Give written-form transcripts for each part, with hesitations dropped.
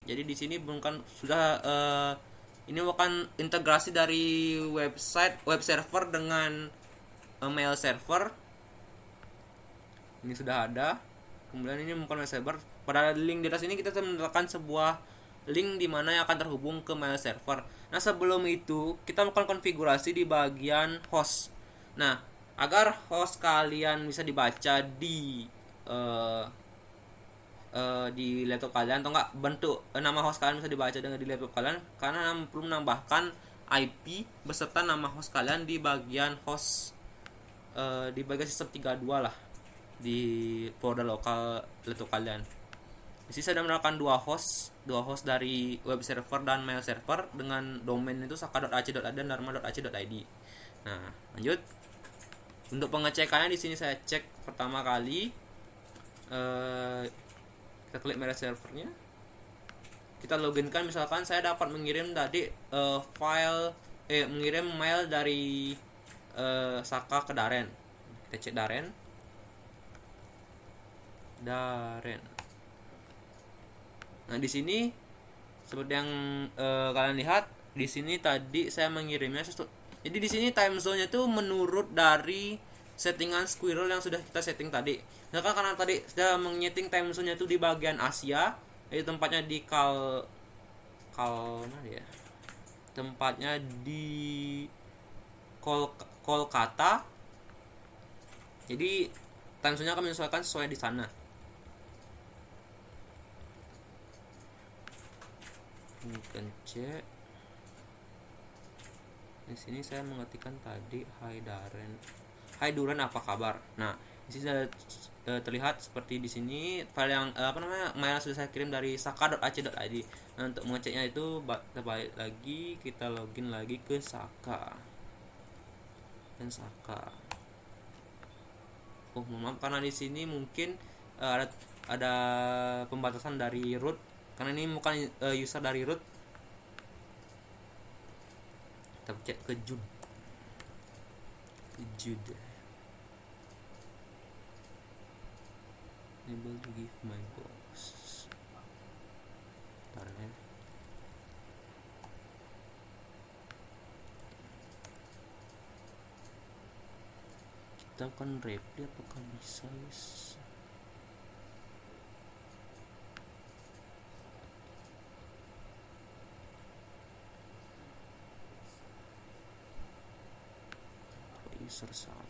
Jadi di sini bukan sudah ini bukan integrasi dari web server dengan mail server. Ini sudah ada. Kemudian ini bukan web server. Pada link di atas ini kita menemukan sebuah link di mana yang akan terhubung ke mail server. Nah, sebelum itu kita melakukan konfigurasi di bagian host. Nah, agar host kalian bisa dibaca eh, di laptop kalian, atau enggak bentuk nama host kalian bisa dibaca dengan di laptop kalian, karena perlu menambahkan IP beserta nama host kalian di bagian host, di bagian sistem 32 lah, di folder lokal laptop kalian. Di sini saya sudah menerapkan dua host dari web server dan mail server dengan domain itu saka.ac.id dan dharma.ac.id. Nah, lanjut. Untuk pengecekannya di sini saya cek pertama kali, kita klik mail servernya, kita loginkan. Misalkan saya dapat mengirim tadi mengirim mail dari Saka ke Daren. Kita cek Daren. Nah, di sini seperti yang kalian lihat, di sini tadi saya mengirimnya jadi di sini time zone-nya itu menurut dari settingan Squirrel yang sudah kita setting tadi. Misalkan karena tadi sudah menyeting time zone-nya itu di bagian Asia, jadi tempatnya di mana ya? Tempatnya di Kolkata. Jadi time zone-nya akan menyesuaikan sesuai di sana. Ini kan cek. Di sini saya mengetikkan tadi Hai Daren. Hai Duran, apa kabar? Nah, di sini sudah terlihat seperti di sini file yang mail sudah saya kirim dari saka.ac.id. Nah, untuk mengeceknya itu kita balik lagi, kita login lagi ke Saka. Dan Saka. Oh, maaf karena di sini mungkin ada pembatasan dari root, karena ini bukan user dari root. Kita cek ke Jude. Able to give my boss. Bentar ya. Kita akan replay, apakah bisa, guys? User 1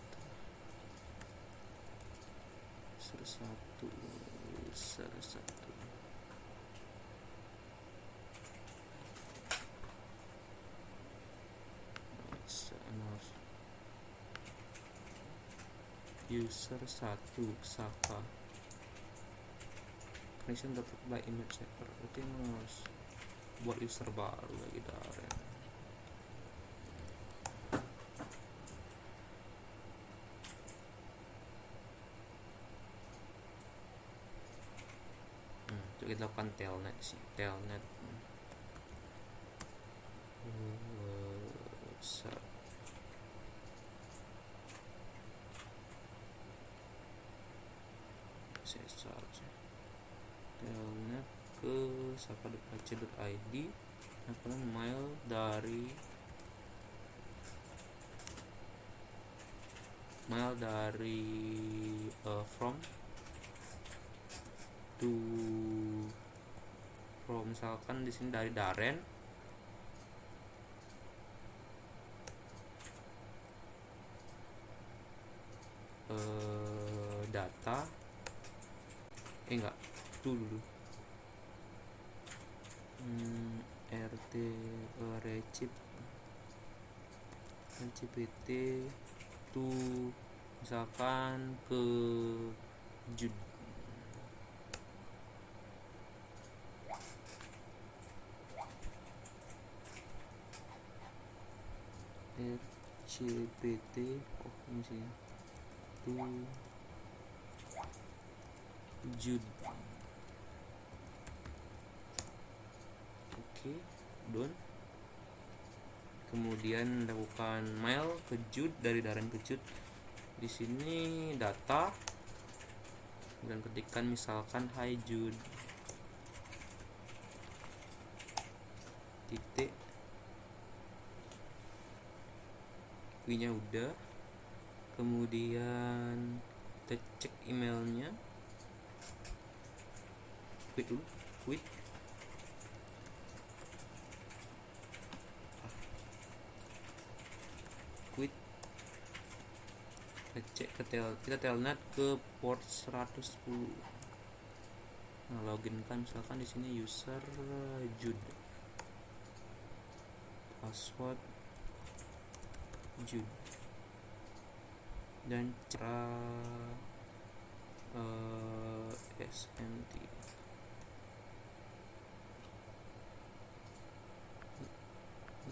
user 1 Saka connection dapat by image server. Berarti harus buat user baru lagi dari kita lakukan telnet sih, telnet telnet ke saka.ac.id. Nah, mail dari from to from, misalkan di sini dari Daren. Data enggak dulu rt recpt to misalkan ke Jude. RCPT ini sih to Jude. Oke, done. Kemudian lakukan mail ke Jude, dari Daren ke Jude. Di sini data, dan ketikkan misalkan Hai Jude. titik, UI-nya udah. Kemudian kita cek emailnya, quit dulu, quit. Quit. Kita cek ke kita telnet ke port 110. Nah, login kan misalkan di sini user Jud, password Jud, dan cara SMT.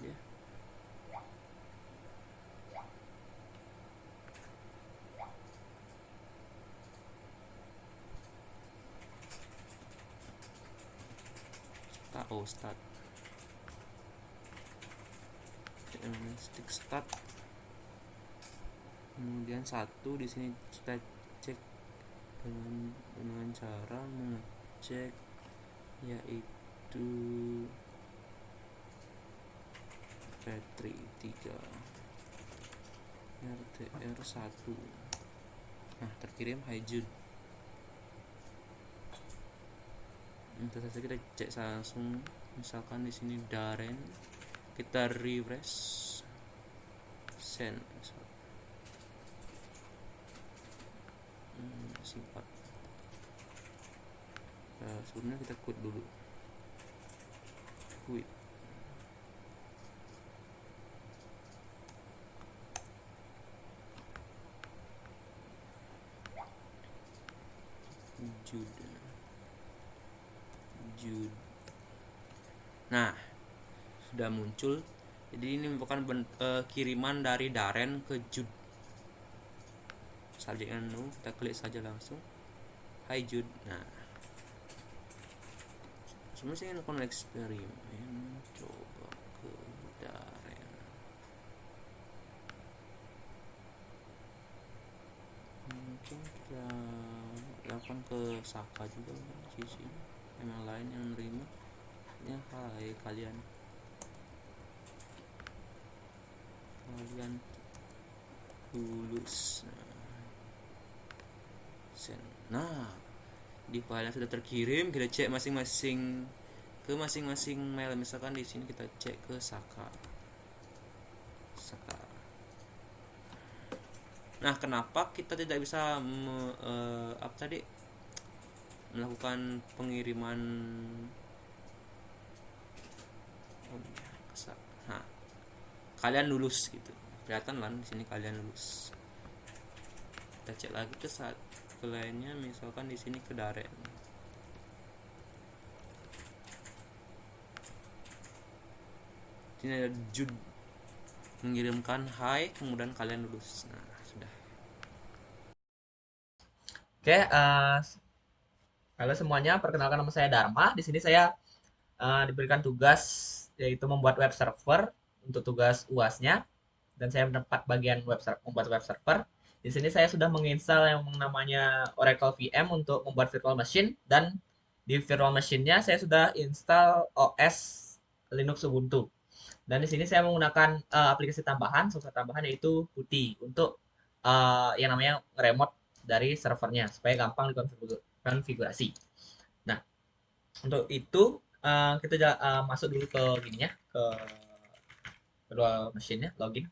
Ya. Start. Stick start. Kemudian satu di sini kita cek dengan cara mengecek yaitu Petri 3 RTR 1. Nah, terkirim Hi Jud. Terus saja kita cek langsung, misalkan di sini Darren, kita refresh, send, singkat. Sebelumnya kita quit dulu, quit. Jud. Nah, sudah muncul. Jadi ini merupakan kiriman dari Darren ke Jud. Subjeknya no, kita klik saja langsung. Hai Jud. Nah, semua sih melakukan eksperimen. Coba ke Darren. Mungkin kita lakukan ke Saka juga, sisi yang lain yang menerima. Ya, hai kalian lulus. Nah, di file yang sudah terkirim kita cek masing-masing ke masing-masing mail. Misalkan di sini kita cek ke Saka. Nah, kenapa kita tidak bisa melakukan pengiriman? Nah, kalian lulus gitu, kelihatan lah di sini kalian lulus. Kita cek lagi ke saat ke lainnya, misalkan di sini ke Darren. Ini ada Jud mengirimkan hai, kemudian kalian lulus. Nah, sudah. Oke, halo semuanya, perkenalkan nama saya Dharma. Di sini saya diberikan tugas yaitu membuat web server untuk tugas UAS-nya, dan saya mendapat bagian membuat web server. Di sini saya sudah menginstal yang namanya Oracle VM untuk membuat virtual machine, dan di virtual machine-nya saya sudah install OS Linux Ubuntu. Dan di sini saya menggunakan aplikasi tambahan, software tambahan yaitu Putih untuk yang namanya remote dari servernya supaya gampang dikonfigurasi. Nah, untuk itu kita masuk dulu ke gininya, ke virtual machine-nya, login.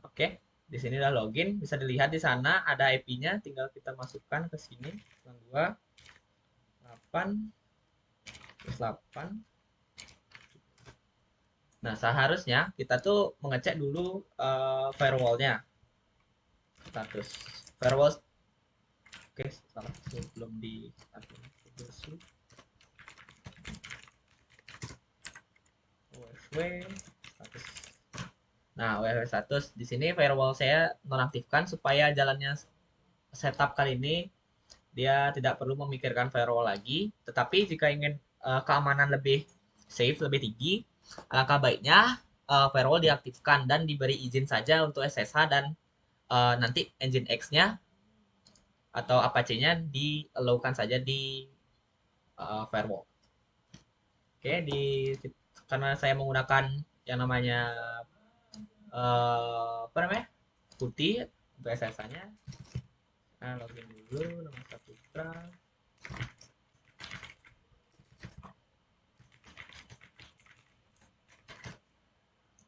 Oke, di sini udah login, bisa dilihat di sana ada IP-nya, tinggal kita masukkan ke sini, 2 8 8. Nah, seharusnya kita tuh mengecek dulu firewall-nya. Status firewall. Oke, salah, belum di OSW status. Nah, WFW status di sini firewall saya nonaktifkan supaya jalannya setup kali ini dia tidak perlu memikirkan firewall lagi. Tetapi jika ingin keamanan lebih safe, lebih tinggi, alangkah baiknya firewall diaktifkan dan diberi izin saja untuk SSH, dan nanti Nginx-nya atau Apache-nya di allow-kan saja di firewall. Oke, karena saya menggunakan yang namanya apa namanya putih untuk SSH-nya. Nah, login dulu nama Saputra.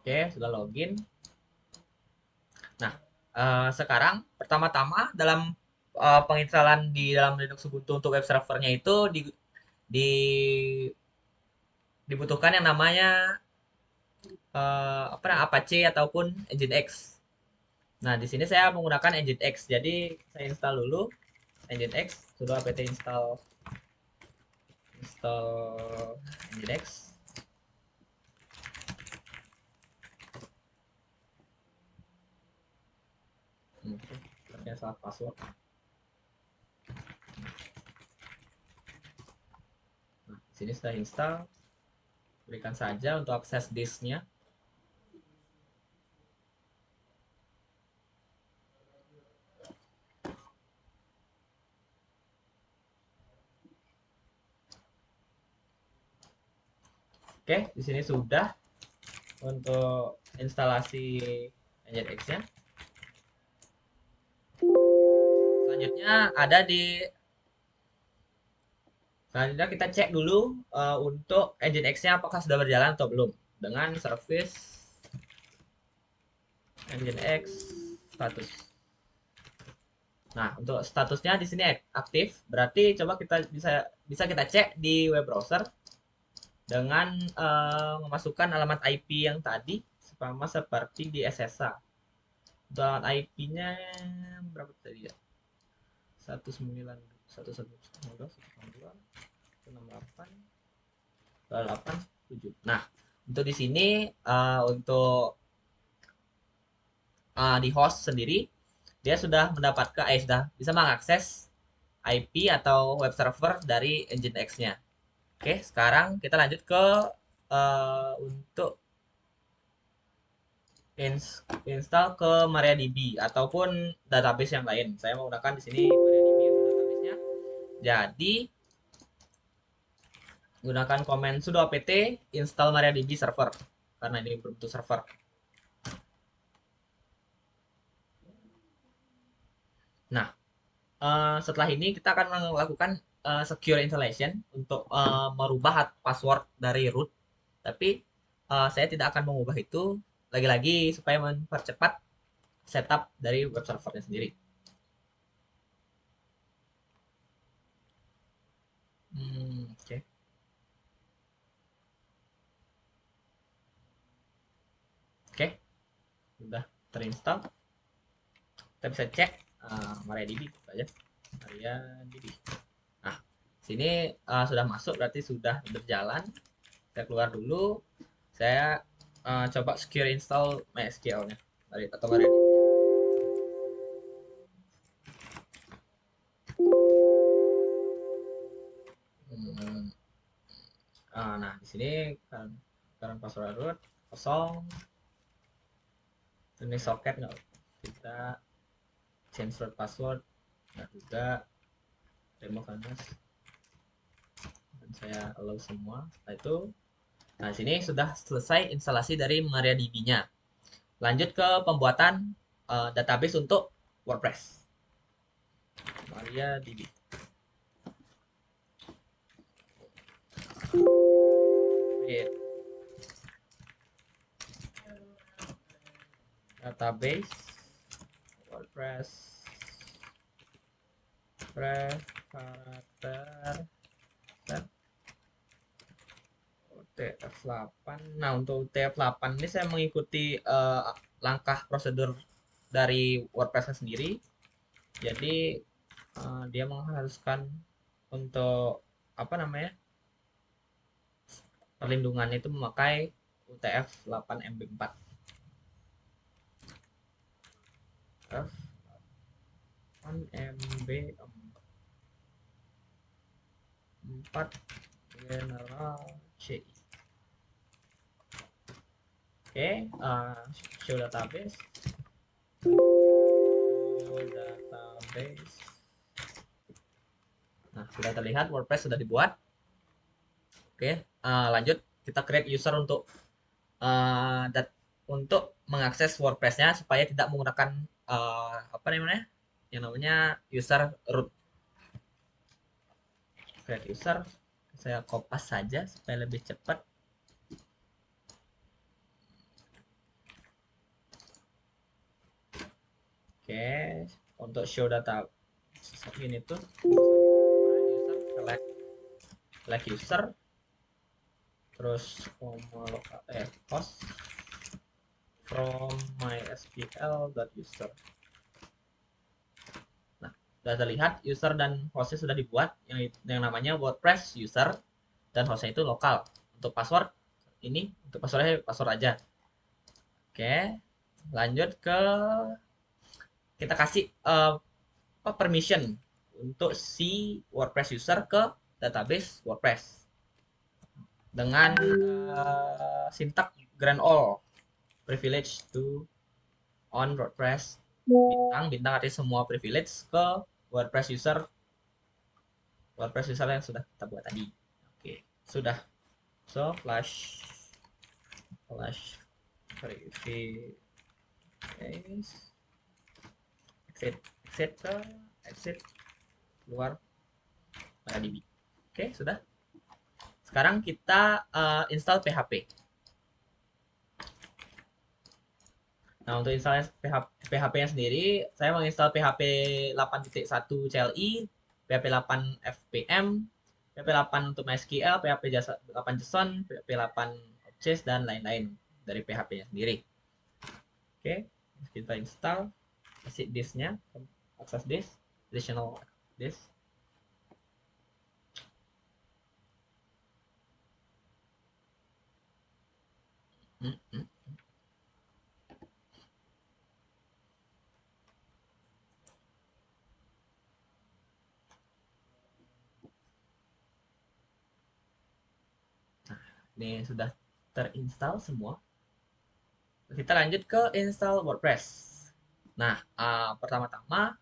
Oke, sudah login. Nah, sekarang pertama-tama dalam penginstalan di dalam Linux Ubuntu untuk web servernya itu di dibutuhkan yang namanya apa namanya Apache ataupun Nginx. Nah, di sini saya menggunakan Nginx. Jadi saya install dulu Nginx, sudah apt install Nginx. Ternyata salah password. Nah, di sini sudah install. Berikan saja untuk akses disknya. Oke, di sini sudah untuk instalasi Nginx-nya. Selanjutnya ada di Selanjutnya kita cek dulu untuk Nginx-nya apakah sudah berjalan atau belum dengan service Nginx status. Nah, untuk statusnya di sini aktif, berarti coba kita bisa kita cek di web browser dengan memasukkan alamat IP yang tadi sama seperti di SSH. Untuk alamat IP-nya berapa tadi ya? 192.168.7. Nah, untuk di sini untuk di host sendiri dia sudah mendapatkan sudah bisa mengakses IP atau web server dari Nginx-nya. Oke, sekarang kita lanjut ke untuk install ke MariaDB ataupun database yang lain. Saya menggunakan di sini MariaDB untuk database-nya. Jadi gunakan komen sudo apt install MariaDB server karena ini berbentuk server. Nah, setelah ini kita akan melakukan secure installation untuk merubah password dari root. Tapi saya tidak akan mengubah itu lagi-lagi supaya mempercepat setup dari web servernya sendiri. Oke. Oke, sudah terinstall. Kita bisa cek MariaDB saja. MariaDB. Nah, sini sudah masuk berarti sudah berjalan. Saya keluar dulu. Saya coba secure install MySQL-nya atau MariaDB. Nah, di sini kan sekarang password root kosong. Ini socket nggak kita change root password nggak juga remove canvas dan saya allow semua. Setelah itu, nah sini sudah selesai instalasi dari MariaDB-nya. Lanjut ke pembuatan database untuk WordPress. MariaDB. Create database WordPress karakter TF8. Nah, untuk TF8 ini saya mengikuti langkah prosedur dari WordPress sendiri. Jadi dia mengharuskan untuk apa namanya? Perlindungannya itu memakai UTF-8 MB4. F8 MB4 General C. Oke, show database. Nah, sudah terlihat WordPress sudah dibuat. Oke, lanjut kita create user untuk untuk mengakses WordPress-nya supaya tidak menggunakan apa namanya? Yang namanya user root. Create user, saya kopas saja supaya lebih cepat. Oke, untuk show data ini tuh user select user, terus host from mysql.user. Nah, sudah terlihat user dan hostnya sudah dibuat yang namanya WordPress user dan hostnya itu lokal. Untuk password ini untuk passwordnya password aja. Oke, lanjut ke kita kasih permission untuk si WordPress user ke database WordPress dengan sintak grant all privilege to on WordPress. Bintang artinya semua privilege ke WordPress user yang sudah kita buat tadi. Oke, sudah. So flash privilege exit keluar MariaDB. Oke, sudah. Sekarang kita install PHP. Nah, untuk install PHP-nya sendiri, saya menginstal PHP 8.1 CLI, PHP 8 FPM, PHP 8 untuk MySQL, PHP 8 JSON, PHP 8 Objects, dan lain-lain dari PHP-nya sendiri. Oke, kita install, kasih disknya, akses disk, additional disk. Ini sudah terinstall semua. Kita lanjut ke install WordPress. Nah, pertama-tama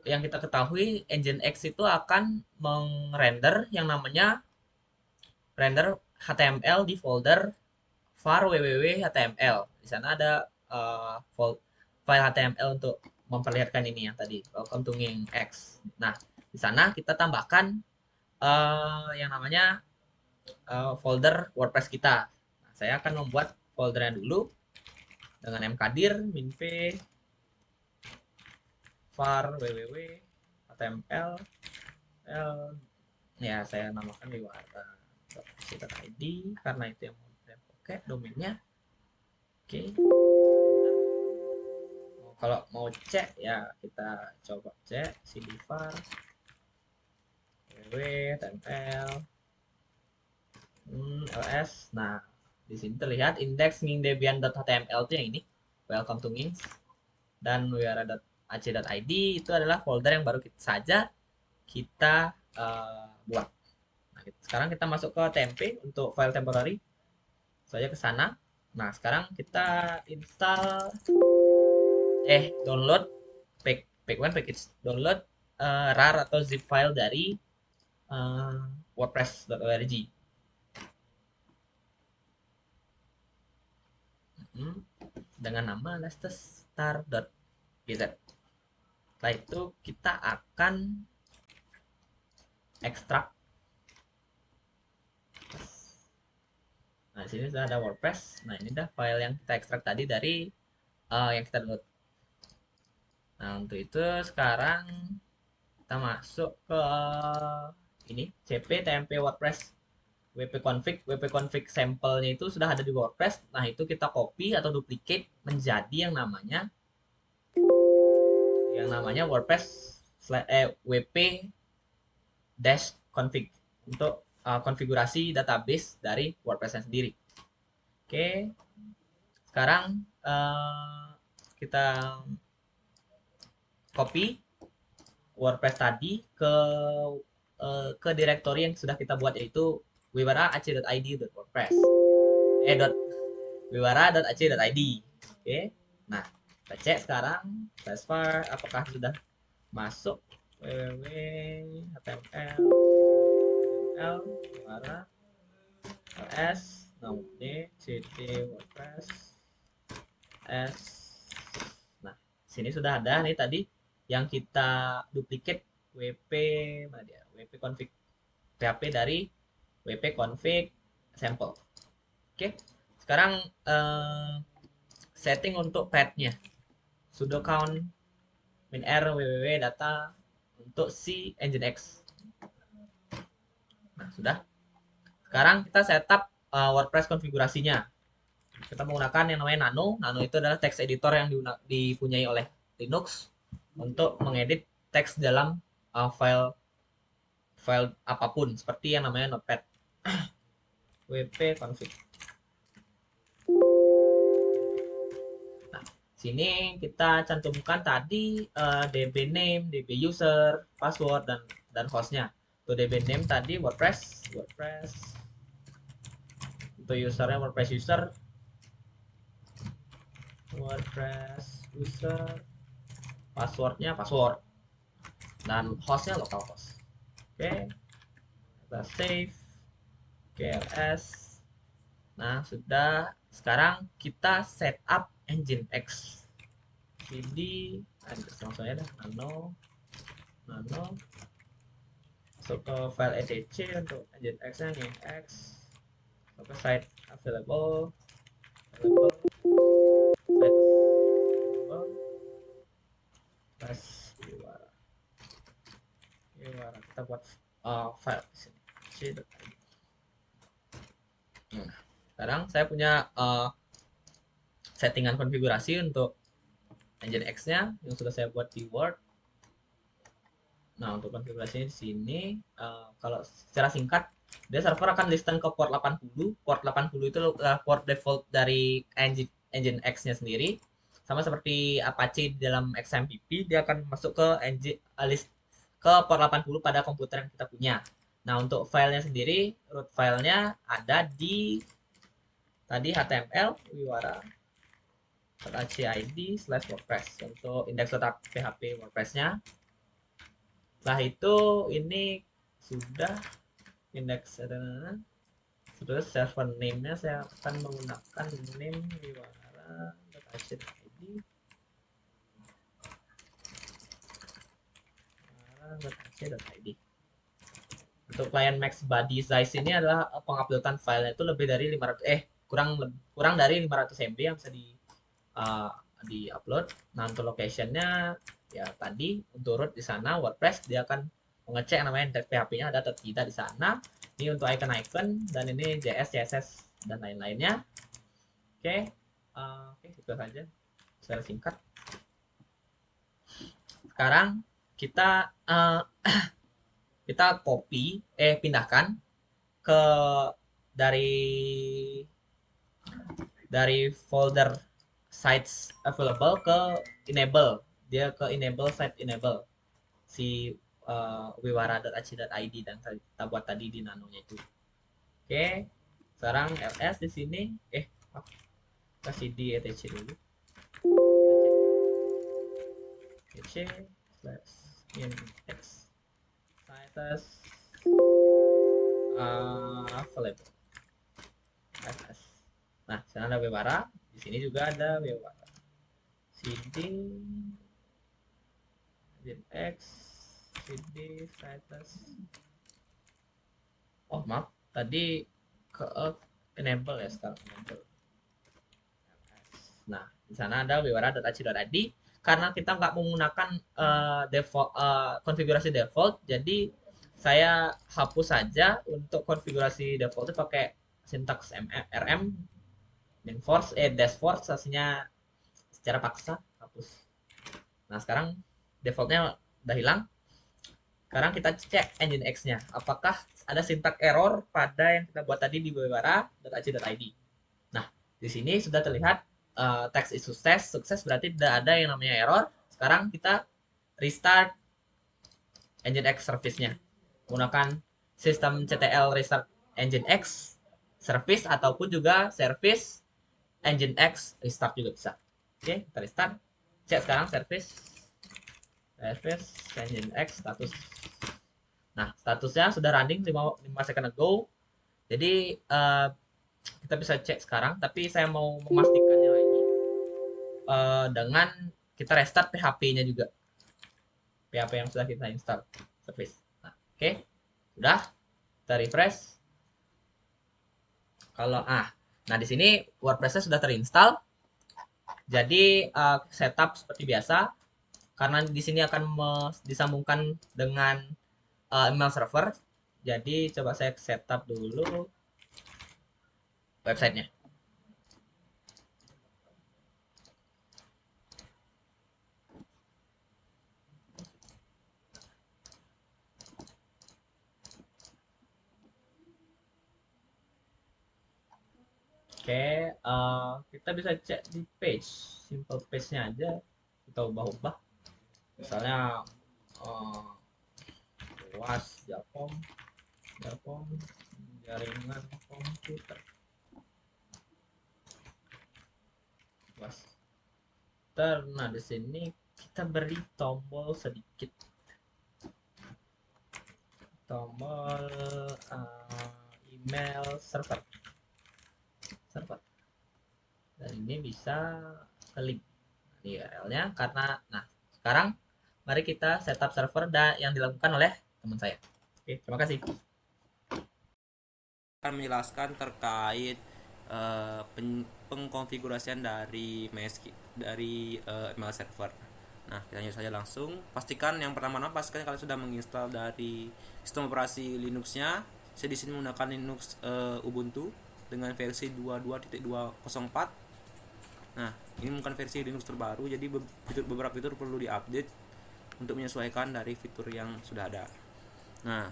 yang kita ketahui Nginx itu akan mengrender yang namanya render HTML di folder var www.html. Di sana ada file HTML untuk memperlihatkan ini yang tadi welcome to Nginx. Nah, di sana kita tambahkan yang namanya folder WordPress kita. Nah, saya akan membuat foldernya dulu dengan mkdir minv var www.html ya saya namakan wiwara.id karena itu yang mau saya pakai domainnya. Oke, kalau mau cek ya kita coba cek cd var www.html ls. Nah, di sini terlihat index ngingdebian.html itu yang ini, welcome to ngings, dan wiwara.ac.id itu adalah folder yang baru saja kita buat. Nah, sekarang kita masuk ke tmp untuk file temporary. Saya ke sana. Nah, sekarang kita install download package download rar atau zip file dari wordpress.org. Dengan nama lastestar.gz. Setelah itu kita akan ekstrak. Nah, di sini sudah ada WordPress. Nah, ini dah file yang kita ekstrak tadi dari yang kita download. Nah, untuk itu sekarang kita masuk ke ini cp tmp WordPress wp-config sampelnya itu sudah ada di WordPress. Nah, itu kita copy atau duplicate menjadi yang namanya WordPress wp config untuk konfigurasi database dari WordPress sendiri. Oke, sekarang kita copy WordPress tadi ke directory yang sudah kita buat, yaitu wiwara.ac.id.wordpress wiwara.ac.id. Oke, nah kita cek sekarang transfer apakah sudah masuk www.html wiwara ls ini cd WordPress s. Nah, sini sudah ada nih tadi yang kita duplicate wp mana dia? Wp config php dari wp config sample. Oke. Sekarang setting untuk path-nya. Sudo count min r www data untuk si nginx. Nah, sudah. Sekarang kita setup WordPress konfigurasinya. Kita menggunakan yang namanya Nano. Nano itu adalah text editor yang dipunyai oleh Linux untuk mengedit teks dalam file apapun seperti yang namanya Notepad. wp config. Nah, sini kita cantumkan tadi db name, db user, password dan hostnya. Untuk db name tadi WordPress untuk usernya WordPress user, passwordnya password, dan hostnya localhost. Oke, kita save. KLS. Nah, sudah. Sekarang kita setup Nginx. cd langsung aja dah, nano masuk ke file etc untuk Nginx nya nginx, masuk ke site available plus Wiwara. Kita buat file di sini. Nah, sekarang saya punya settingan konfigurasi untuk Nginx-nya yang sudah saya buat di Word. Nah, untuk konfigurasinya di sini, kalau secara singkat, dia server akan listen ke port 80. Port 80 itu port default dari Nginx-nya sendiri. Sama seperti Apache di dalam XMPP, dia akan masuk ke list ke port 80 pada komputer yang kita punya. Nah, untuk filenya sendiri, root filenya ada di tadi HTML wiwara.hid/wordpress untuk index.php WordPress-nya. Setelah itu ini sudah index sudah server name-nya saya akan menggunakan name wiwara.hd untuk client max body size ini adalah penguploadan filenya itu lebih dari 500 kurang dari 500 MB yang bisa di upload. Nah, untuk locationnya ya tadi untuk root di sana WordPress dia akan mengecek namanya index PHP-nya ada atau tidak di sana. Ini untuk icon-icon dan ini JS, CSS dan lain-lainnya. Oke, itu saja secara singkat. Sekarang kita kita pindahkan ke dari folder sites available ke enable. Dia ke enable site enable si wiwara.ac.id dan kita buat tadi di nanonya itu. Oke, sekarang ls di sini kasih di etc dulu. etc index status available. Nah, sana ada wiwara, di sini juga ada wiwara. cd Nginx cd status. Oh, maaf, tadi ke enable ya sekarang enable. Nah, di sana ada wiwara.ac.id. Karena kita nggak menggunakan default konfigurasi default, jadi saya hapus saja untuk konfigurasi default itu pakai sintaks rm minforce dashforce hasilnya secara paksa hapus. Nah, sekarang defaultnya udah hilang. Sekarang kita cek Nginx-nya. Apakah ada syntax error pada yang kita buat tadi di wiwara.ac.id. Nah, di sini sudah terlihat text is sukses. Sukses berarti tidak ada yang namanya error. Sekarang kita restart Nginx service-nya. Menggunakan sistem CTL restart Nginx service ataupun juga service Nginx restart juga bisa. Oke, kita restart. Cek sekarang service Nginx status. Nah, statusnya sudah running 5 second ago. Jadi kita bisa cek sekarang, tapi saya mau memastikannya lagi dengan kita restart PHP-nya juga, PHP yang sudah kita install service. Nah, oke, sudah kita refresh. Kalau nah di sini WordPress-nya sudah terinstall. Jadi setup seperti biasa, karena di sini akan disambungkan dengan email server. Jadi coba saya setup dulu websitenya. Oke, kita bisa cek di page, simple page-nya aja kita ubah-ubah. Misalnya luas Japom, Japom jaringan komputer, luas. Nah di sini kita beri tombol sedikit, tombol email server, server. Dan ini bisa klik di URL-nya karena sekarang mari kita setup server yang dilakukan oleh teman saya. Oke, terima kasih. Akan menjelaskan terkait pengkonfigurasian dari email server. Nah, kita lanjut saja langsung. Pastikan yang pertama pastikan kalian sudah menginstal dari sistem operasi Linux-nya. Saya di sini menggunakan Linux Ubuntu dengan versi 22.204. Nah, ini bukan versi Linux terbaru, jadi beberapa fitur perlu diupdate untuk menyesuaikan dari fitur yang sudah ada. Nah,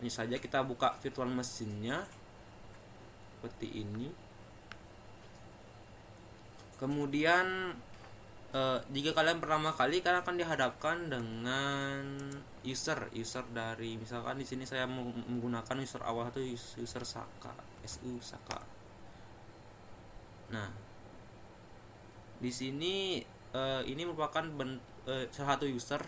ini saja kita buka virtual mesinnya seperti ini. Kemudian jika kalian pertama kali, kalian akan dihadapkan dengan user dari, misalkan di sini saya menggunakan user awal itu user Saka, Saka. Nah, di sini ini merupakan salah satu user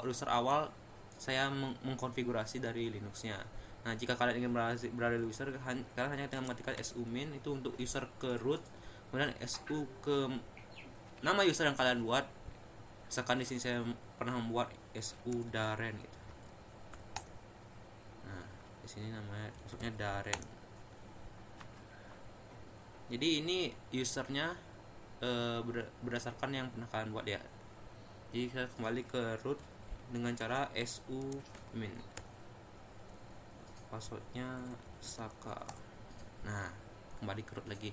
user awal saya mengkonfigurasi dari Linuxnya. Nah, jika kalian ingin beralih user, kalian hanya tinggal mengetikkan su-min itu untuk user ke root, kemudian su ke nama user yang kalian buat. Misalkan di sini saya pernah membuat su Daren gitu. Nah, di sini namanya maksudnya Daren. Jadi ini usernya berdasarkan yang pernah kalian buat ya. Jadi kita kembali ke root dengan cara su-min. Passwordnya Saka. Nah, kembali ke root lagi.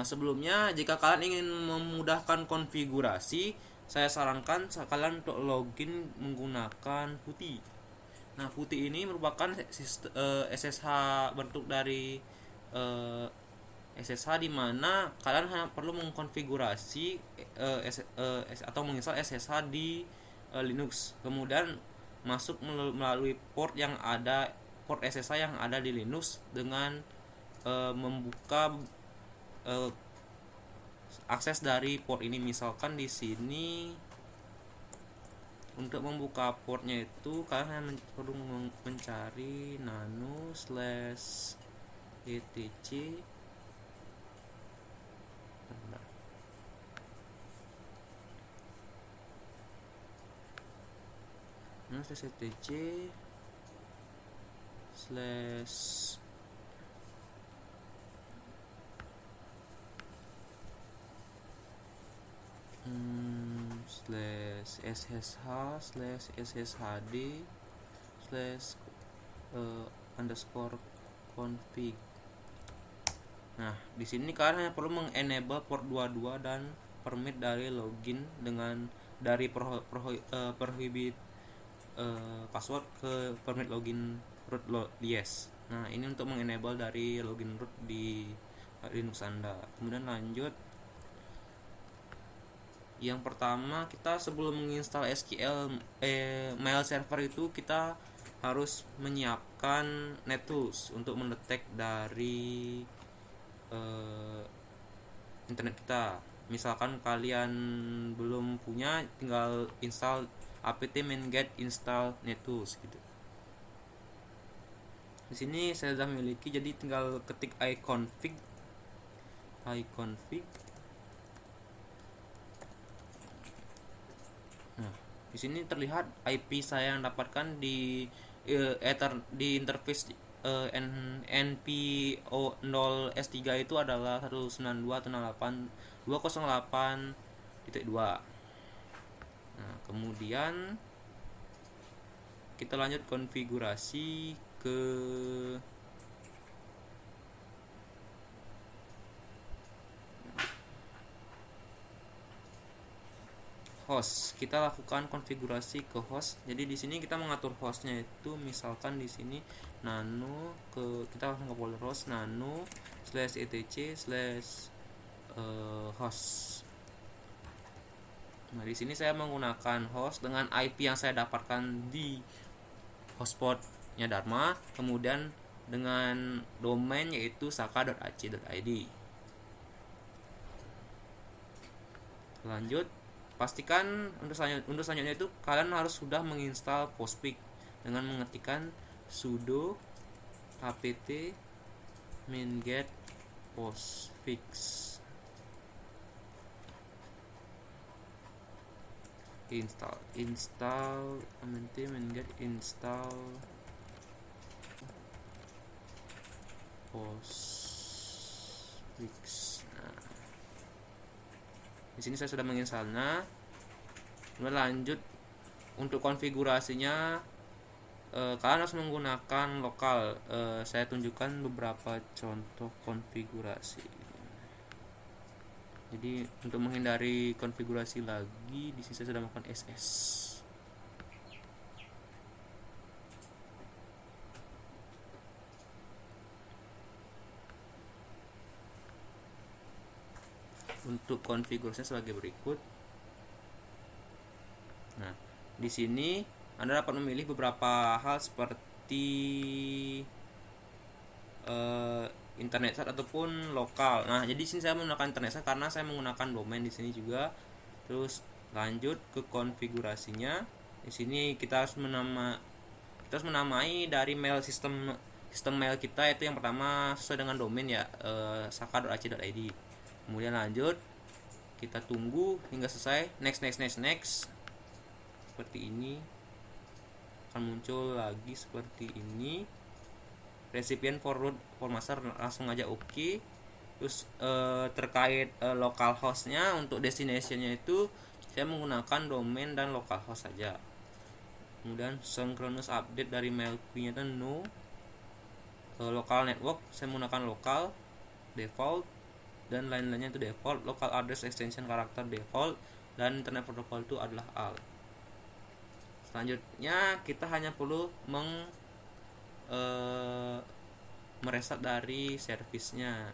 Sebelumnya, jika kalian ingin memudahkan konfigurasi, saya sarankan kalian untuk login menggunakan putih. Nah, putih ini merupakan SSH bentuk dari SSH, di mana kalian hanya perlu mengkonfigurasi atau menginstal SSH di Linux, kemudian masuk melalui port SSH yang ada di Linux dengan membuka akses dari port ini. Misalkan di sini untuk membuka portnya itu kalian perlu mencari nano/etc. nano/etc slash slash sshd slash underscore config. Nah, di sini kalian hanya perlu mengenable port 22 dan permit dari login dari prohibit password ke permit login root yes. Nah, ini untuk mengenable dari login root di Linux Anda. Kemudian lanjut. Yang pertama, kita sebelum menginstal SQL mail server itu kita harus menyiapkan NetTools untuk mendetek dari internet kita. Misalkan kalian belum punya, tinggal install apt-get install NetTools gitu. Di sini saya sudah memiliki, jadi tinggal ketik iconfig. Nah, di sini terlihat IP saya yang dapatkan di di interface NPO 0S3 itu adalah 192.168.208.2. Nah, kemudian kita lanjut konfigurasi ke host. Kita lakukan konfigurasi ke host. Jadi di sini kita mengatur hostnya itu, misalkan di sini nano, kita langsung ke folder host nano /etc/host. Nah, di sini saya menggunakan host dengan IP yang saya dapatkan di hotspotnya Dharma, kemudian dengan domain yaitu saka.ac.id. Lanjut, pastikan untuk selanjutnya itu kalian harus sudah menginstal Postfix dengan mengetikkan sudo apt minget postfix. install apt minget install postfix. Nah, di sini saya sudah menginstalnya. Kemudian lanjut untuk konfigurasinya, kalian harus menggunakan lokal. Saya tunjukkan beberapa contoh konfigurasi. Jadi untuk menghindari konfigurasi lagi, di sini saya sudah melakukan SS. Untuk konfigurasinya sebagai berikut. Nah, di sini Anda dapat memilih beberapa hal seperti internet site ataupun lokal. Nah, jadi di sini saya menggunakan internet site karena saya menggunakan domain di sini juga. Terus lanjut ke konfigurasinya. Di sini kita harus menamai dari mail sistem mail kita, itu yang pertama sesuai dengan domain ya, saka.ac.id. Kemudian lanjut, kita tunggu hingga selesai. Next. Seperti ini akan muncul lagi seperti ini. Recipient forward for master, langsung aja oke. Terus terkait localhostnya, untuk destinationnya itu saya menggunakan domain dan localhost saja. Kemudian synchronous update dari mail queue nya itu no. Local network saya menggunakan lokal default, dan lain-lainnya itu default. Local address extension karakter default, dan internet protocol itu adalah AL. Selanjutnya kita hanya perlu mereset dari servisnya.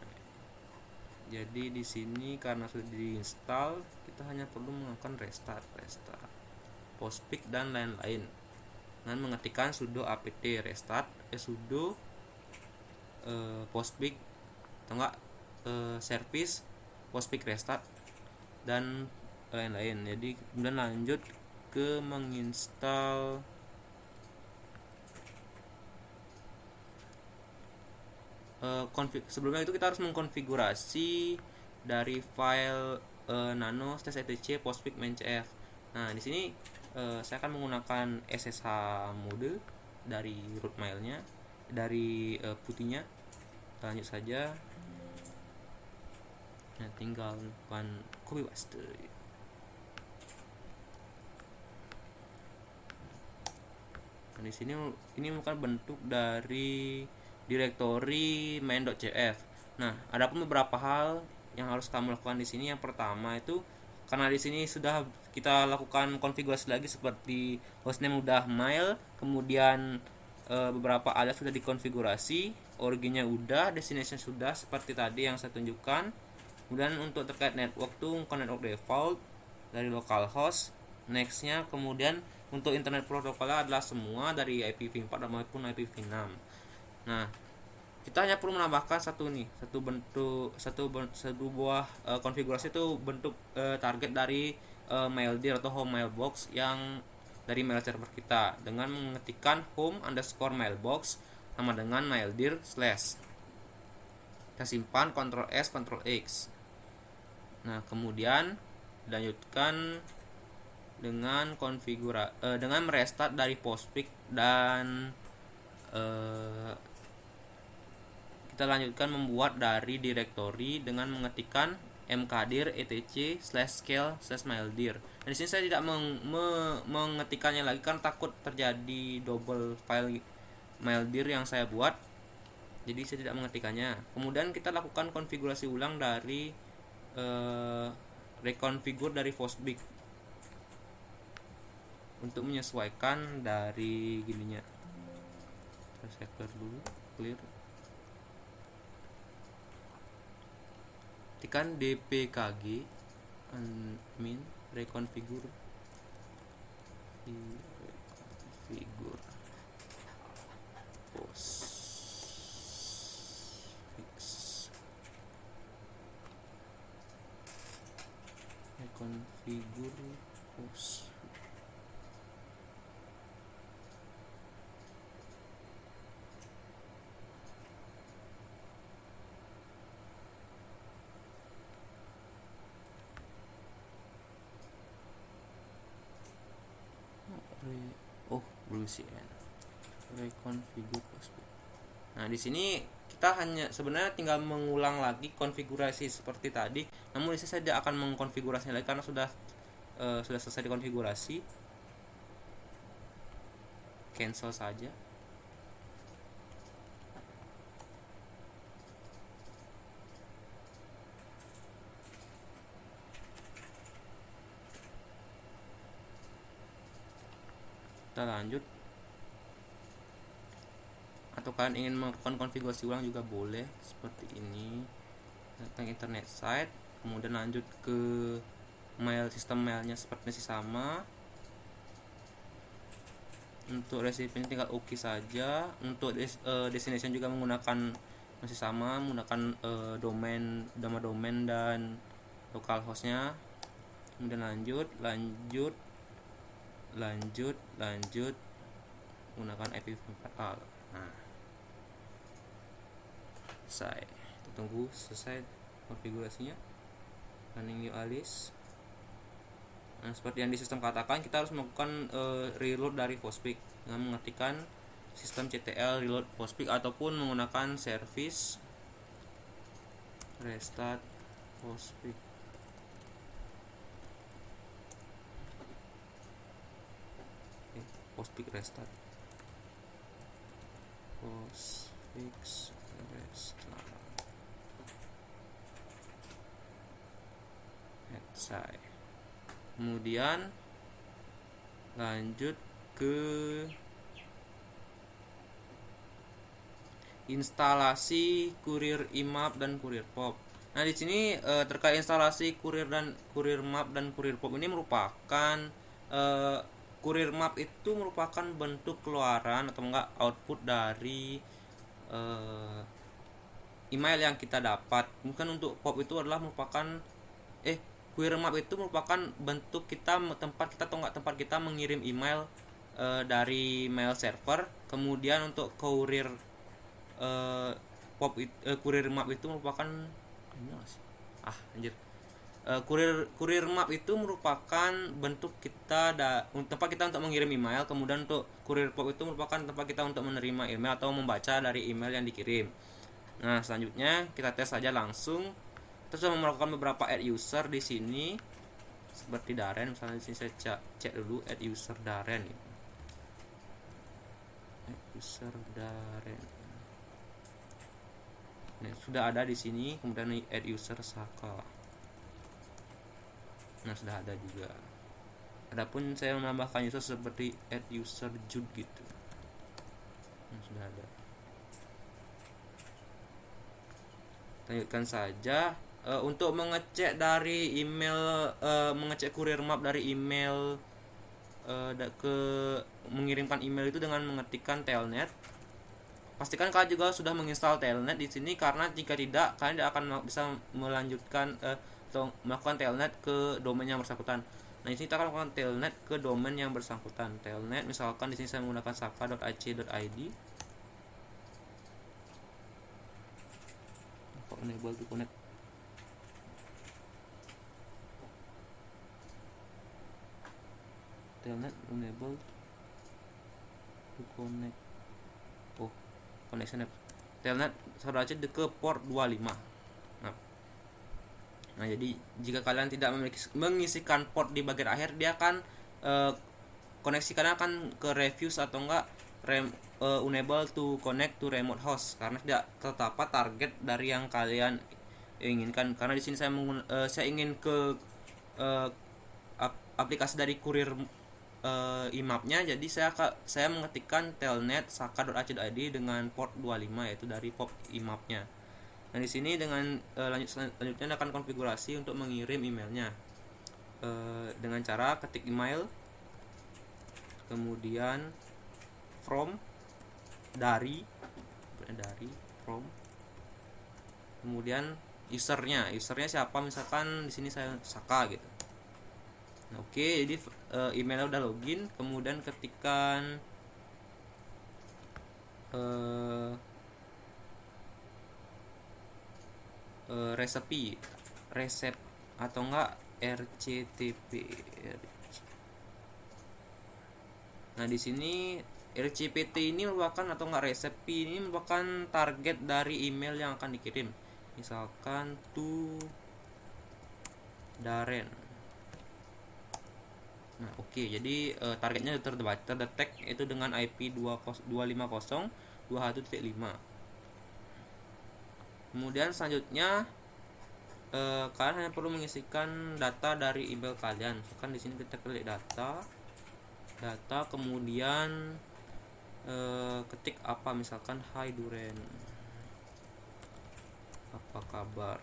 Jadi di sini karena sudah diinstal, kita hanya perlu melakukan restart postfix dan lain-lain dengan mengetikkan sudo apt restart sudo postfix atau enggak service postfix restart dan lain-lain. Jadi kemudian lanjut ke menginstal sebelumnya itu kita harus mengkonfigurasi dari file nano/etc postfix main.cf. Nah, di sini saya akan menggunakan SSH mode dari root mailnya, dari putihnya. Lanjut saja. Nah, tinggal copy paste. Nah, di sini ini bukan bentuk dari direktori main.cf. Nah, ada pun beberapa hal yang harus kamu lakukan di sini. Yang pertama itu, karena di sini sudah kita lakukan konfigurasi lagi seperti hostname udah mail, kemudian beberapa alias sudah dikonfigurasi, originnya udah, destination sudah seperti tadi yang saya tunjukkan. Kemudian untuk terkait network tuh network default dari localhost. Nextnya kemudian untuk internet protokolnya adalah semua dari IPv4 maupun IPv6. Nah, kita hanya perlu menambahkan satu buah konfigurasi itu bentuk target dari maildir atau home mailbox yang dari mail server kita, dengan mengetikkan home_mailbox sama dengan myldir slash. Kita simpan, Ctrl S Ctrl X. Nah kemudian dilanjutkan dengan dengan merestart dari postfix, dan kita lanjutkan membuat dari directory dengan mengetikkan mkdir etc /scale /myldir. Dan di sini saya tidak mengetikkannya lagi kan takut terjadi double file myldir yang saya buat, jadi saya tidak mengetikkannya. Kemudian kita lakukan konfigurasi ulang dari reconfigure dari postfix untuk menyesuaikan dari gininya. Saya clear dulu, clear. Tekan dpkg admin reconfigure postfix reconfigure postfix. Belum sih reconfigure postfix. Nah di sini kita hanya sebenarnya tinggal mengulang lagi konfigurasi seperti tadi, namun di sini saya tidak akan mengkonfigurasinya lagi karena sudah selesai dikonfigurasi. Cancel saja. Kita lanjut, atau kalian ingin melakukan konfigurasi ulang juga boleh seperti ini. Datang internet site, kemudian lanjut ke sistem mailnya seperti masih sama. Untuk recipe tinggal oke saja. Untuk destination juga menggunakan masih sama, menggunakan nama domain dan localhostnya. Kemudian lanjut menggunakan IPv4. Nah selesai, kita tunggu selesai konfigurasinya. Running new alias. Nah seperti yang di sistem katakan, kita harus melakukan reload dari postfix dengan mengetikkan sistem ctl reload postfix ataupun menggunakan service restart postfix. Postfix restart selesai. Kemudian lanjut ke instalasi Courier IMAP dan Courier POP. Nah di sini terkait instalasi Courier MAP dan Courier POP ini merupakan Courier map itu merupakan bentuk keluaran atau enggak output dari email yang kita dapat. Mungkin untuk POP itu adalah merupakan Courier map itu merupakan bentuk tempat kita mengirim email dari mail server. Kemudian untuk Courier Courier map itu merupakan Courier map itu merupakan bentuk tempat kita untuk mengirim email. Kemudian untuk Courier POP itu merupakan tempat kita untuk menerima email atau membaca dari email yang dikirim. Nah selanjutnya kita tes saja langsung. Kita sudah melakukan beberapa add user di sini seperti Darren. Misalnya di sini saya cek dulu add user Darren. Add user Darren. Nah, sudah ada di sini. Kemudian add user Saka. Nah sudah ada juga. Adapun saya menambahkan user seperti add user Jude gitu. Nah, sudah ada. Lanjutkan saja. Untuk mengecek dari email, mengecek Courier map dari email mengirimkan email itu dengan mengetikkan telnet. Pastikan kalian juga sudah menginstal telnet di sini, karena jika tidak kalian tidak akan bisa melanjutkan atau melakukan telnet ke domain yang bersangkutan. Nah, di sini kita akan melakukan telnet ke domain yang bersangkutan. Telnet misalkan di sini saya menggunakan saka.ac.id. Unable to connect. Telnet unable to connect. Oh, connection app. Telnet saudara aja ke port 25. Nah, jadi jika kalian tidak mengisikan port di bagian akhir, dia akan koneksi kalian akan ke refuse atau enggak unable to connect to remote host karena tidak terdapat target dari yang kalian inginkan. Karena di sini saya ingin ke aplikasi dari kurir IMAP-nya, jadi saya mengetikkan telnet saka.ac.id dengan port 25 yaitu dari port IMAP-nya. Nah, di sini dengan selanjutnya akan konfigurasi untuk mengirim emailnya dengan cara ketik email, kemudian from, dari from, kemudian usernya siapa, misalkan di sini saya Saka gitu. Nah, oke, jadi emailnya udah login, kemudian ketikkan resep atau enggak RCTP. Nah, di sini RCPT ini merupakan atau enggak resepi ini merupakan target dari email yang akan dikirim. Misalkan to Daren. Nah, oke, jadi targetnya terdetek itu dengan IP 250.21.5. Kemudian selanjutnya kalian hanya perlu mengisikan data dari email kalian. Misalkan di sini kita klik data, kemudian ketik apa, misalkan Hai Duren, apa kabar,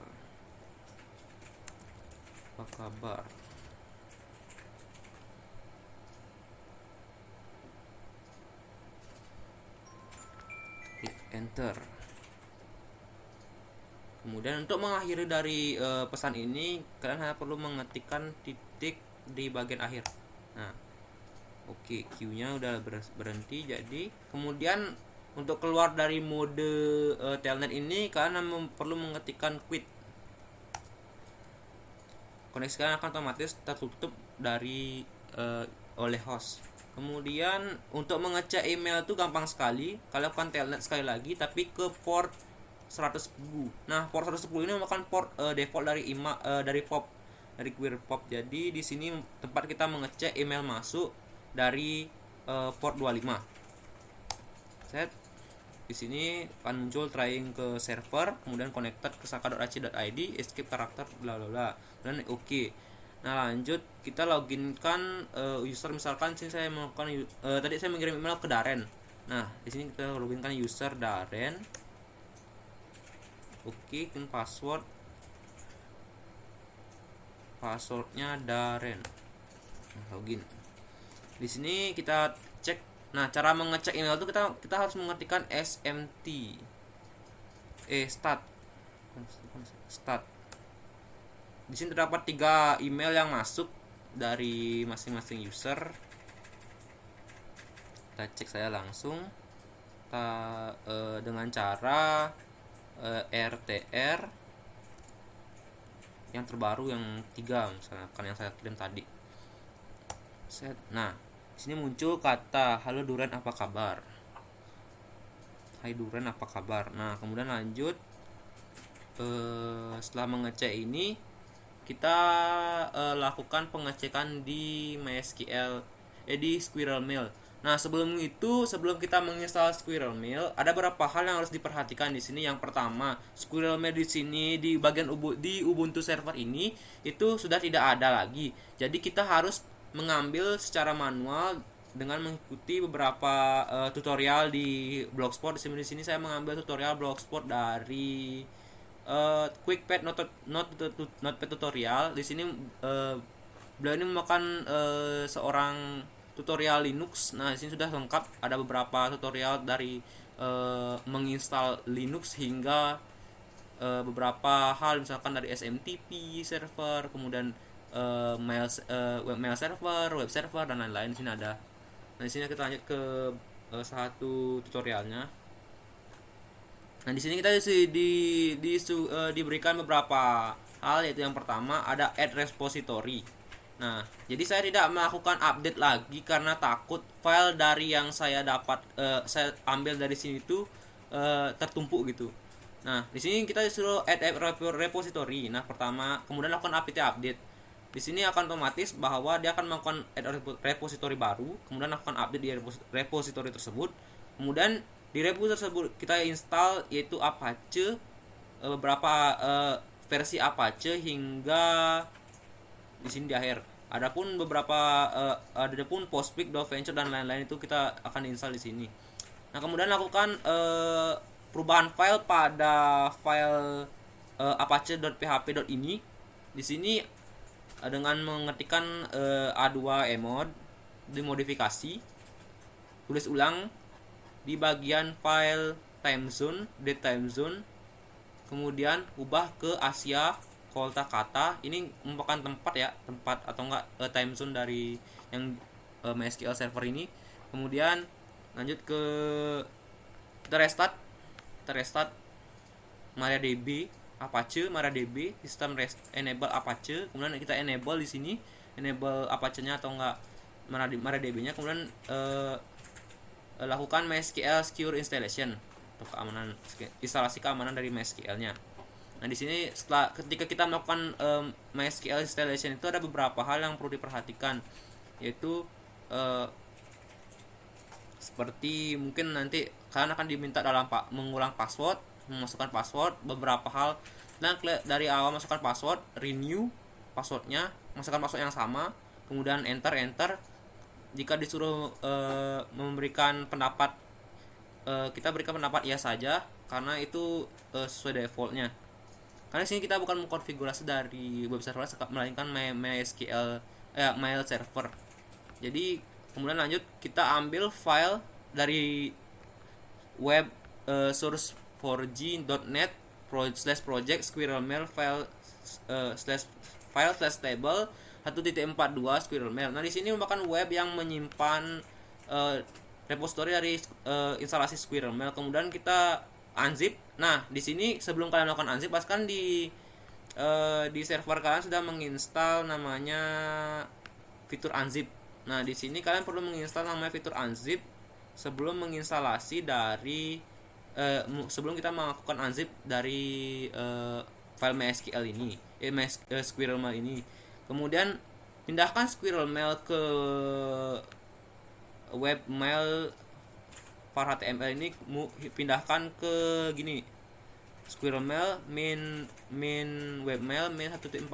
klik enter. Kemudian untuk mengakhiri dari pesan ini, kalian hanya perlu mengetikkan titik di bagian akhir. Nah, oke, queue-nya udah berhenti. Jadi kemudian untuk keluar dari mode telnet ini, kalian perlu mengetikkan quit. Koneksi kalian akan otomatis tertutup dari oleh host. Kemudian untuk mengecek email itu gampang sekali. Kalian lakukan telnet sekali lagi, tapi ke port 110. Nah, port 110 ini merupakan port default dari POP, dari query POP. Jadi di sini tempat kita mengecek email masuk dari port 25. Set. Di sini akan muncul trying ke server, kemudian connected ke saka.ac.id, escape karakter bla bla bla, dan oke. Nah, lanjut kita loginkan user, misalkan sini saya melakukan tadi saya mengirim email ke Daren. Nah, di sini kita loginkan user Daren. Oke, passwordnya Daren. Nah, login. Di sini kita cek. Nah, cara mengecek email itu kita harus mengetikkan SMT start. Di sini terdapat 3 email yang masuk dari masing-masing user. Kita cek saya langsung dengan cara RTR yang terbaru yang 3, misalkan yang saya kirim tadi. Nah, sini muncul kata halo Duren apa kabar. Hai Duren apa kabar. Nah, kemudian lanjut setelah mengecek ini kita lakukan pengecekan di MySQL di Squirrel Mail. Nah, sebelum kita menginstal Squirrel Mail, ada beberapa hal yang harus diperhatikan di sini. Yang pertama, Squirrel Mail di sini di bagian di Ubuntu server ini itu sudah tidak ada lagi. Jadi kita harus mengambil secara manual dengan mengikuti beberapa tutorial di Blogspot. Di sini saya mengambil tutorial Blogspot dari QuickPad Notepad tutorial. Di sini beliau ini merupakan seorang tutorial Linux. Nah, di sini sudah lengkap, ada beberapa tutorial dari menginstal Linux hingga beberapa hal, misalkan dari SMTP server, kemudian mail server, web server, dan lain-lain. Di sini ada. Nah, di sini kita lanjut ke satu tutorialnya. Nah, di sini kita diberikan beberapa hal, yaitu yang pertama ada add repository. Nah, jadi saya tidak melakukan update lagi karena takut file dari yang saya dapat saya ambil dari sini itu tertumpuk gitu. Nah, di sini kita disuruh add repository. Nah, pertama, kemudian lakukan apt update. Di sini akan otomatis bahwa dia akan melakukan add repository baru, kemudian lakukan update di repository tersebut. Kemudian di repo tersebut kita install yaitu Apache, beberapa versi Apache hingga di sini di akhir. Adapun beberapa adapun Postfix, Doventure dan lain-lain itu kita akan install di sini. Nah, kemudian lakukan perubahan file pada file apache.php.ini. Di sini dengan mengetikkan A2 emod, dimodifikasi, tulis ulang di bagian file timezone, date timezone, kemudian ubah ke Asia Kolkata. Ini merupakan tempat atau enggak timezone dari yang MySQL server ini. Kemudian lanjut ke kita restart MariaDB Apache, MariaDB sistem enable Apache, kemudian kita enable di sini, enable Apache-nya atau enggak MariaDB-nya, kemudian lakukan MySQL secure installation untuk keamanan, instalasi keamanan dari MySQL-nya. Nah, di sini ketika kita melakukan MySQL installation itu ada beberapa hal yang perlu diperhatikan, yaitu seperti mungkin nanti kalian akan diminta dalam mengulang password, memasukkan password, beberapa hal. Dan dari awal masukkan password, renew passwordnya, masukkan password yang sama, kemudian enter. Jika disuruh memberikan pendapat, kita berikan pendapat iya saja karena itu sesuai defaultnya. Karena sini kita bukan mengkonfigurasi dari web server, melainkan MySQL mail server. Jadi kemudian lanjut kita ambil file dari web source 4g.net /project squirrelmail file table 1.42 squirrelmail. Nah, di sini merupakan web yang menyimpan repository dari instalasi squirrelmail. Kemudian kita unzip. Nah, di sini sebelum kalian melakukan unzip, pastikan di server kalian sudah menginstal namanya fitur unzip. Nah, di sini kalian perlu menginstal namanya fitur unzip sebelum menginstalasi dari sebelum kita melakukan unzip dari file MySQL ini, squirrelmail ini. Kemudian pindahkan squirrelmail ke webmail var HTML ini, pindahkan ke gini, squirrelmail main webmail main 1.42,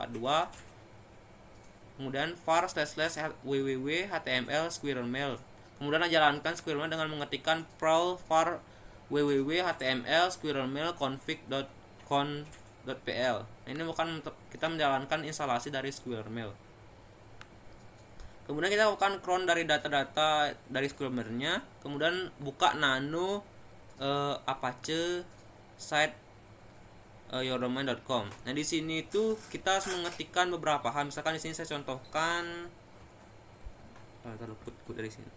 kemudian var /www html squirrelmail. Kemudian jalankan squirrelmail dengan mengetikkan prowl var www html squirrelmail config.con.pl. Ini bukan untuk kita menjalankan instalasi dari squirrelmail. Kemudian kita lakukan cron dari data-data dari squirrelmail-nya, kemudian buka nano apache site yourdomain.com. Nah, di sini itu kita harus mengetikkan beberapa hal. Misalkan di sini saya contohkan quit dari sini.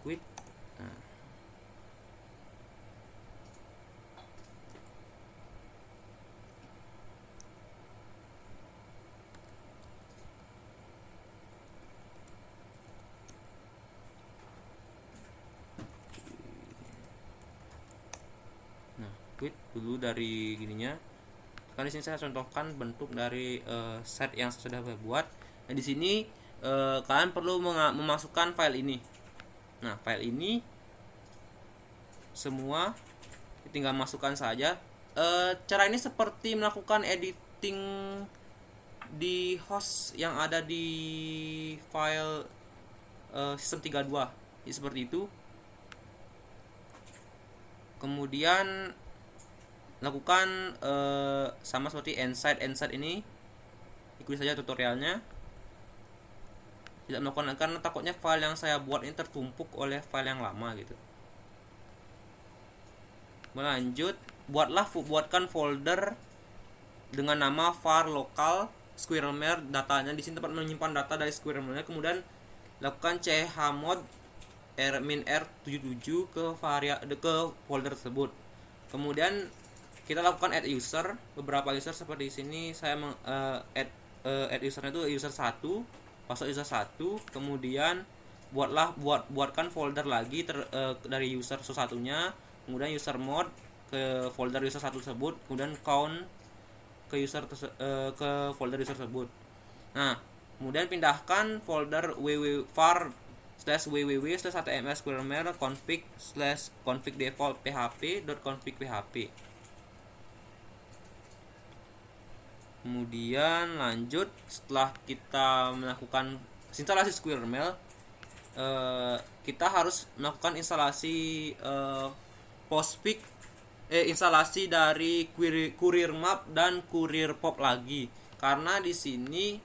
Quit. Quit dulu dari gininya. Kan di sini saya contohkan bentuk dari site yang saya sudah buat. Nah, di sini kalian perlu memasukkan file ini. Nah, file ini semua tinggal masukkan saja. Cara ini seperti melakukan editing di host yang ada di file sistem 32. Jadi seperti itu. Kemudian lakukan sama seperti inside ini, ikuti saja tutorialnya. Tidak melakukan karena takutnya file yang saya buat ini tertumpuk oleh file yang lama gitu. Melanjut, buatkan folder dengan nama var local squirrelmail, datanya di sini tempat menyimpan data dari squirrelmail. Kemudian lakukan chmod -r77 ke folder tersebut. Kemudian kita lakukan add user, beberapa user seperti di sini saya add usernya itu user 1, password user 1, kemudian buatkan folder lagi dari user satunya, kemudian user mode ke folder user 1 tersebut, kemudian count ke ke folder user tersebut. Nah, kemudian pindahkan folder var/www/html config default php.config php. Kemudian lanjut, setelah kita melakukan instalasi Squirrel, kita harus melakukan instalasi Postfix, instalasi dari Courier Map dan Courier Pop lagi, karena di sini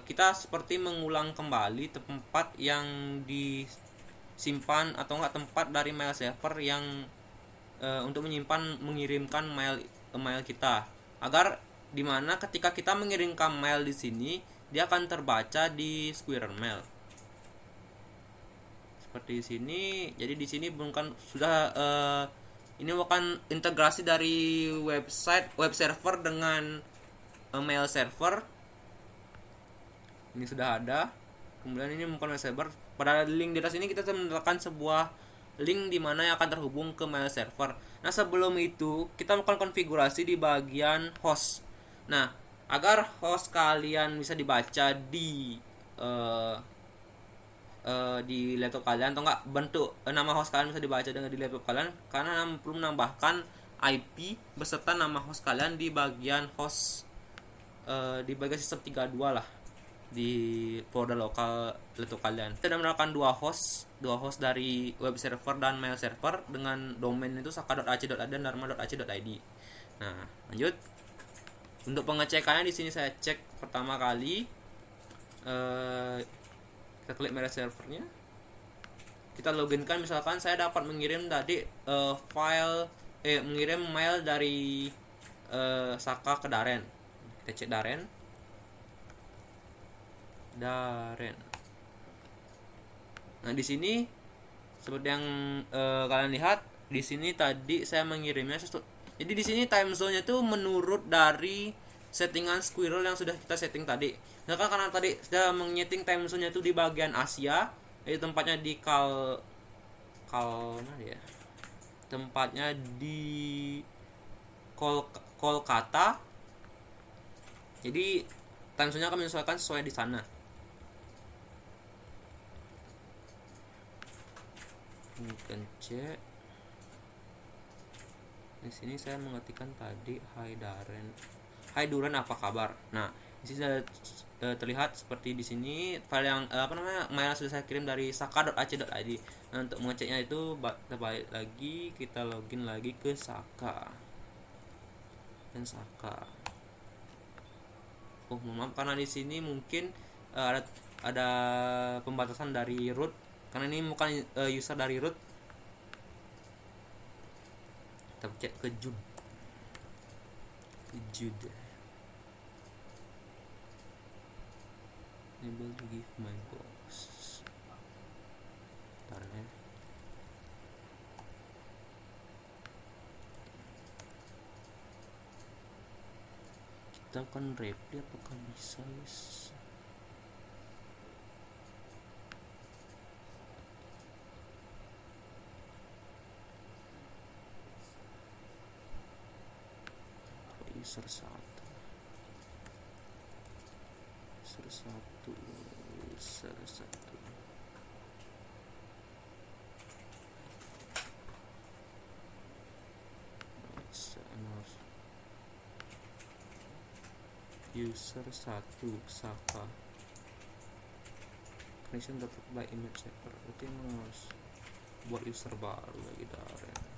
kita seperti mengulang kembali tempat yang disimpan atau enggak tempat dari mail server yang untuk mengirimkan mail kita, agar dimana ketika kita mengirimkan mail di sini dia akan terbaca di Squirrel Mail seperti di sini. Jadi di sini bukan sudah ini bukan integrasi dari web server dengan mail server. Ini sudah ada. Kemudian ini bukan web server. Pada link di atas ini kita menambahkan sebuah link di mana yang akan terhubung ke mail server. Nah, sebelum itu kita melakukan konfigurasi di bagian host. Nah, agar host kalian bisa dibaca di laptop kalian, atau enggak bentuk nama host kalian bisa dibaca dengan di laptop kalian, karena perlu menambahkan IP beserta nama host kalian di bagian host, di bagian sistem 32 lah, di folder lokal laptop kalian. Kita menggunakan dua host dari web server dan mail server dengan domain itu saka.ac.id dan dharma.ac.id. Nah, lanjut. Untuk pengecekannya di sini saya cek pertama kali, kita klik mail servernya, kita loginkan. Misalkan saya dapat mengirim tadi mengirim mail dari Saka ke Daren. Kita cek Daren. Nah, di sini seperti yang kalian lihat, di sini tadi saya mengirimnya jadi di sini time zone-nya itu menurut dari settingan Squirrel yang sudah kita setting tadi. Misalkan karena tadi sudah menyeting time zone-nya itu di bagian Asia, jadi tempatnya di tempatnya di Kolkata. Jadi time zone-nya akan menyesuaikan sesuai di sana. Mungkin cek. Di sini saya mengetikkan tadi Hai Duren, apa kabar? Nah, di sini sudah terlihat seperti di sini file yang mail sudah saya kirim dari saka.ac.id. Nah, untuk mengeceknya itu balik lagi, kita login lagi ke Saka. Dan Saka. Oh, maaf, karena di sini mungkin ada pembatasan dari root, karena ini bukan user dari root. Kita cek ke Jude. Able to give my box. Bentar ya. Kita akan reply, apakah bisa, guys? User 1 user 1 Saka connection dapat by image server. Berarti harus buat user baru lagi Daren.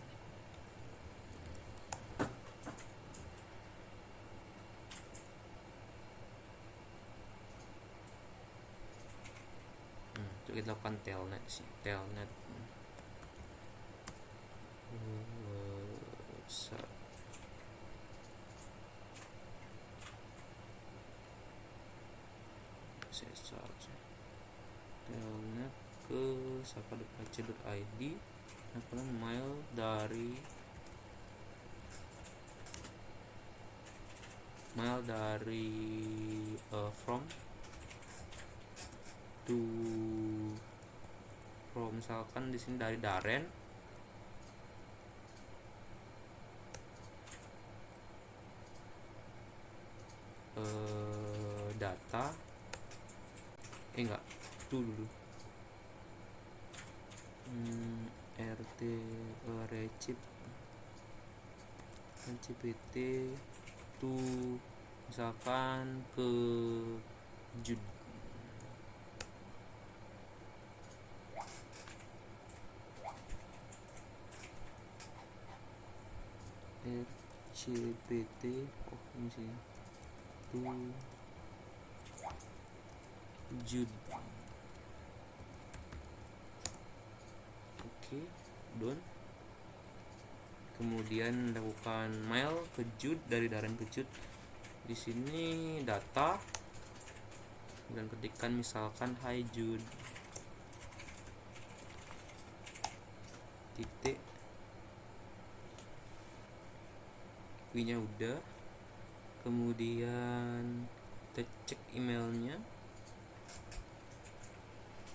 Kita lakukan telnet sih, telnet telnet ke saka.ac.id. Nah, kalian mail dari from to misalkan di sini dari Daren data enggak dulu rt recpt to misalkan ke Jud RCPT ini sih to Jud. Oke, done. Kemudian lakukan mail ke Jud dari Daren ke Jud. Di sini data dan ketikkan misalkan hi Jud titik nya udah. Kemudian kita cek emailnya,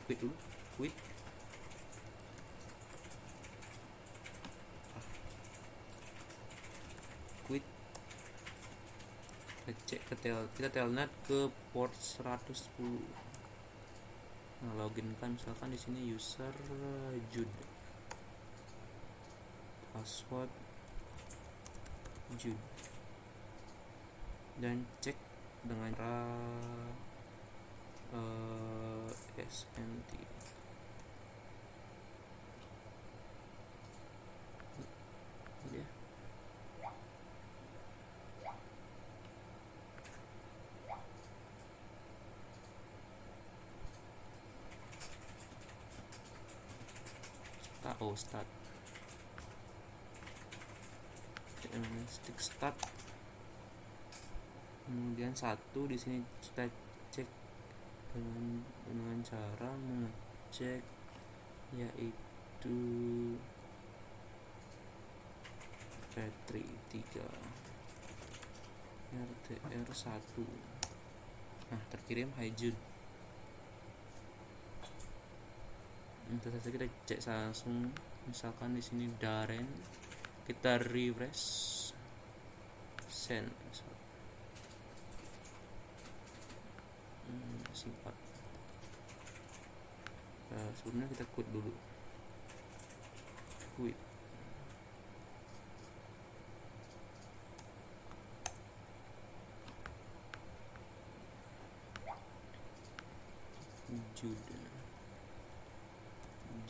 quit dulu, quit. Kita cek kita telnet ke port 110. Nah, login kan misalkan di sini user Jud, password Jud, dan cek dengan SMT. Ya. Start stick start. Kemudian satu di sini kita cek dengan cara mengecek yaitu Petri 3 RTR 1. Nah, terkirim hi Jud. Tentu saja kita cek langsung, misalkan di sini Daren, kita refresh, send, singkat. Sebelumnya kita quit dulu, quit.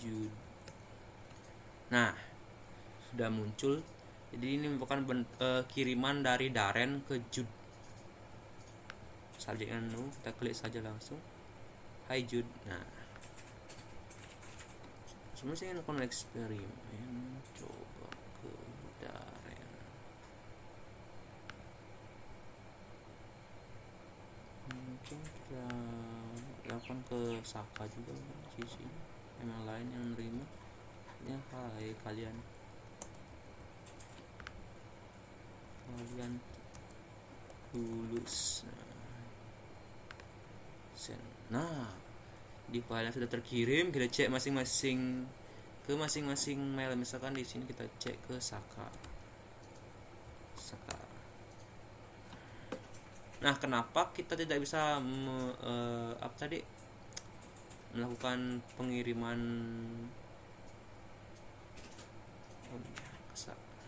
Jud. Nah, sudah muncul. Jadi ini merupakan kiriman dari Daren ke Jud. Subjeknya kita klik saja langsung. Hai Jud. Nah, semua saya akan eksperimen, coba ke Daren. Mungkin kita lakukan ke Saka juga sisi yang lain yang menerima. Ya, hai kalian lulus. Nah, di file yang sudah terkirim kita cek masing-masing mail. Misalkan di sini kita cek ke Saka. Nah, kenapa kita tidak bisa melakukan pengiriman?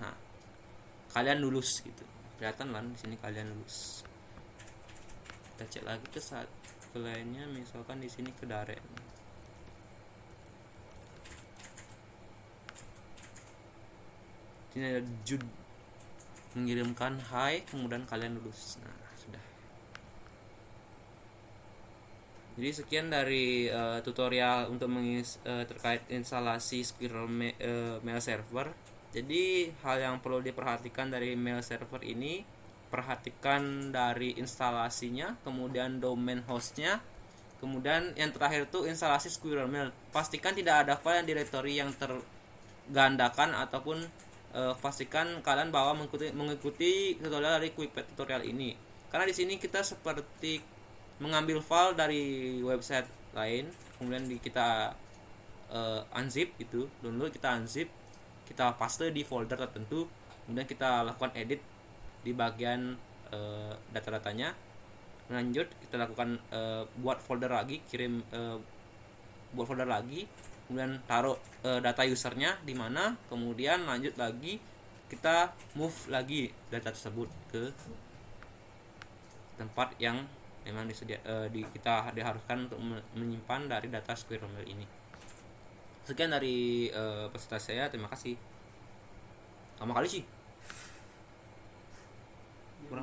Nah, kalian lulus gitu, kelihatan lah di sini kalian lulus. Kita cek lagi ke lainnya, misalkan di sini ke Daren. Ini ada Jud mengirimkan hai, kemudian kalian lulus. Nah, sudah. Jadi sekian dari tutorial untuk terkait instalasi Squirrel mail server. Jadi hal yang perlu diperhatikan dari mail server ini, perhatikan dari instalasinya, kemudian domain hostnya, Kemudian yang terakhir tuh instalasi Squirrel Mail. Pastikan tidak ada file directory yang tergandakan ataupun pastikan kalian bahwa mengikuti tutorial dari Quickpad tutorial ini. Karena di sini kita seperti mengambil file dari website lain, kemudian kita unzip gitu, download, kita unzip, kita paste di folder tertentu, kemudian kita lakukan edit di bagian data-datanya. Lanjut kita lakukan buat folder lagi, buat folder lagi, kemudian taruh data usernya di mana, kemudian lanjut lagi kita move lagi data tersebut ke tempat yang memang kita diharuskan untuk menyimpan dari data Squirrel Mail ini. Sekian dari presentasi saya, terima kasih. Sama kali sih.